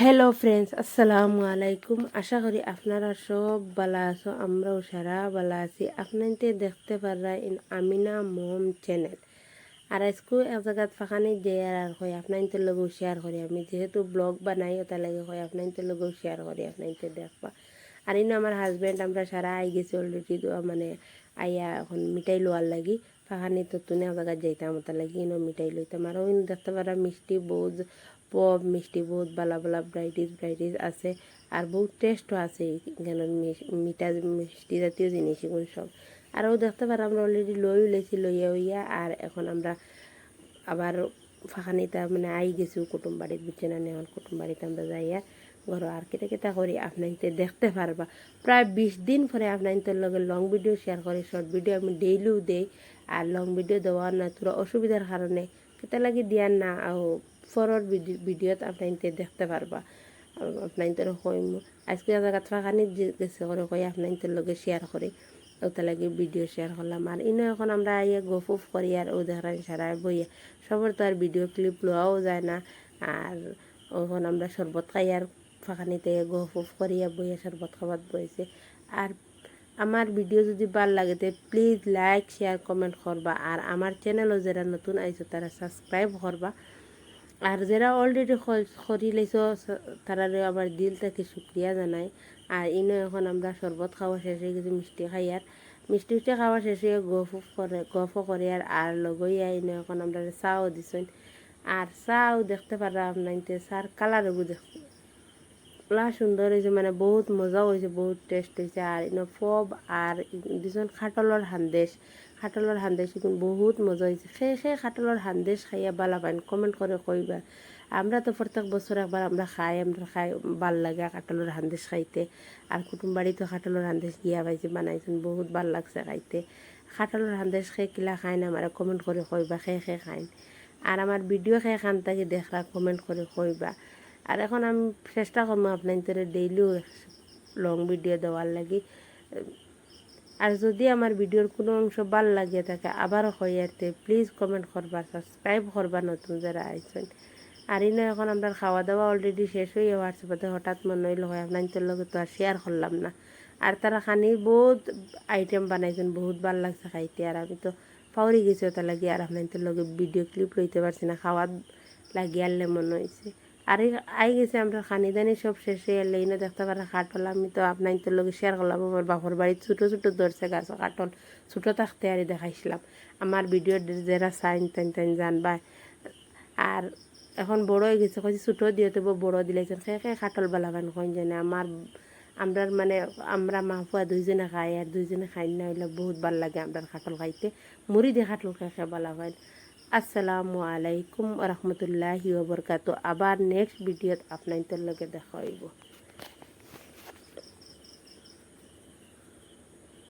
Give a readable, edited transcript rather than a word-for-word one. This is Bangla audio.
হ্যালো ফ্রেন্ডস, আসসালামু আলাইকুম। আশা করি আপনারা সব ভালো আছো। আমরাও সারা ভালো আছি। আপনাদের দেখতে পারা ইন আমিনা মম চ্যানেল। আর আজকে এক জায়গাত ফাঁকানি দেয়ার আর হয় আপনাদের লগেও শেয়ার করি। আমি যেহেতু ব্লগ বানাই ওটা লাগে হয় আপনাদের লগেও শেয়ার করি, আপনাদের দেখবা। আর ইনো আমার হাজব্যান্ড আমরা সারা আই গেছি অলরেডি, মানে আইয়া এখন মিঠাই লোয়ার লাগি ফাঁকানি তো তুনে এক জায়গায় যাইতাম ওটা লাগি ইনো মিঠাই লইতাম। আরও ইনো দেখতে পারা মিষ্টি বহুত পপ মিষ্টি বহুত বালা বালা ভ্রাইটিস আছে। আর বহুত টেস্টও আছে এখানে মিঠা মিষ্টি জাতীয় জিনিস এগুলো সব। আরও দেখতে পারা আমরা অলরেডি লইছি লইয়া হইয়া। আর এখন আমরা আবার ফাঁকানিটা মানে আই গেছি কুটুম বাড়ির বুঝছেন না, এখন কুটুম বাড়িতে আমরা যাইয়া ঘর আর কেটা কেটা করি আপনাদের দেখতে পারবা। প্রায় 20 দিন পরে আপনাদের লগে লং ভিডিও শেয়ার করি। শর্ট ভিডিও আমি ডেইলিও দেই, আর লং ভিডিও দেওয়ার না তোরা অসুবিধার কারণে কেটা লাগি দিয়ার না ফরওয়ার্ড ভিডিওত আপনাদের দেখতে পারবা। আপনাদের কইম আজকে জায়গা ফাঁকানি গেছে করে কই আপনাদের লগে শেয়ার করি, ওটা লাগে ভিডিও শেয়ার করলাম। আর ইনো এখন আমরা ইয়ে গফুফ করি আর ও দেখার সারা বইয়া সবার তো আর ভিডিও ক্লিপ লওয়াও যায় না। আর এখন আমরা শরবত খাই আর ফাঁকানিতে গফুফ করিয়া বইয়া শরবত খাবার বইছে। আর আমার ভিডিও যদি ভাল লাগে তো প্লিজ লাইক শেয়ার কমেন্ট করবা। আর আমার চ্যানেলও যারা নতুন আইছো তারা সাবস্ক্রাইব করবা। আর যারা অলরেডি করি লাইছো তারারে আমার দিল থেকে শুক্রিয়া জানাই। আর ইনো এখন আমরা শরবত খাওয়া শেষ হয়ে গেছি, মিষ্টি খাই আর মিষ্টি খাওয়া শেষ হয়ে গফও করে আর লগইয়া ইনো এখন আমরা চাও দিছেন। আর চাও দেখতে পারা আপনার চার কালারও দেখতে সুন্দর হয়েছে, মানে বহুত মজাও হয়েছে, বহুত টেস্ট হয়েছে। আর ইনো ফব আর দুজন খাটলের হান্দেশ কিন্তু বহুত মজা হয়েছে। সেই খাটলের হান্দেশ খাইয়া বালা পাইন কমেন্ট করে কইবা। আমরা তো প্রত্যেক বছর একবার আমরা খাই ভাল লাগে কাটলের হান্দেশ খাইতে। আর কুটুম বাড়িতে কাটলের হান্দেশ গিয়া পাইছে বানাইছেন, বহুত ভাল লাগছে খাইতে। কাটলের হান্দেশ খেয়ে কিলা খাইন আমার কমেন্ট করে কইবা, খেয়ে খাইন। আর আমার ভিডিও খেয়ে খান থাকি দেখরা কমেন্ট করে কইবা। আর এখন আমি চেষ্টা করবো আপনাদের ডেইলিও লং ভিডিও দেওয়ার লাগি। আর যদি আমার ভিডিওর কোনো অংশ ভাল লাগে থাকে আবারও হইয়াতে প্লিজ কমেন্ট করবা, সাবস্ক্রাইব করবা নতুন যারা আইছেন। আর ইনো এখন আমরা খাওয়া দাওয়া অলরেডি শেষ হয়ে হোয়াটসঅ্যাপে হঠাৎ মনে হইল হয় আপনাদের লগে তো আর শেয়ার করলাম না। আর তারা খানি বহুত আইটেম বানাইছেন, বহুত ভাল লাগছে খাইতে। আর আমি তো পাউরি গেছি ওটা লাগি আর আপনাদের লগে ভিডিও ক্লিপ লইতে পারছি না, খাওয়ার লাগি আনলে মনে হয়েছে। আর আই গেছে আমরা খানি দানি সব শেষে এলে ইনো দেখতে পারে কাটল। আমি তো আপনাদের লগে শেয়ার করলাম আমার বাপর বাড়ির ছোটো ছোটো ধরছে গাছ কাটল, ছোটো থাকতে আর দেখাইছিলাম। আমার ভিডিও যারা সাইন টাইন জানবা। আর এখন বড় হয়ে গেছে, কইছি ছোটো দিয়ে তো বড় দিলাইছেন খেয়ে কাটল বালাবান কইন জানে আমরার মানে আমরা মা ফুয়া দুইজনে খাই আর দুইজনে খাই না হইলে বহুত ভাল লাগে আমরা কাটল খাইতে। মুড়ি দিয়ে কাটল খেয়ে বালাবান। আসসালামু আলাইকুম রহমতুল্লাহি ওয়া বারাকাতুহু। আবার নেক্সট ভিডিওত আপনাদের লগে দেখা হইব।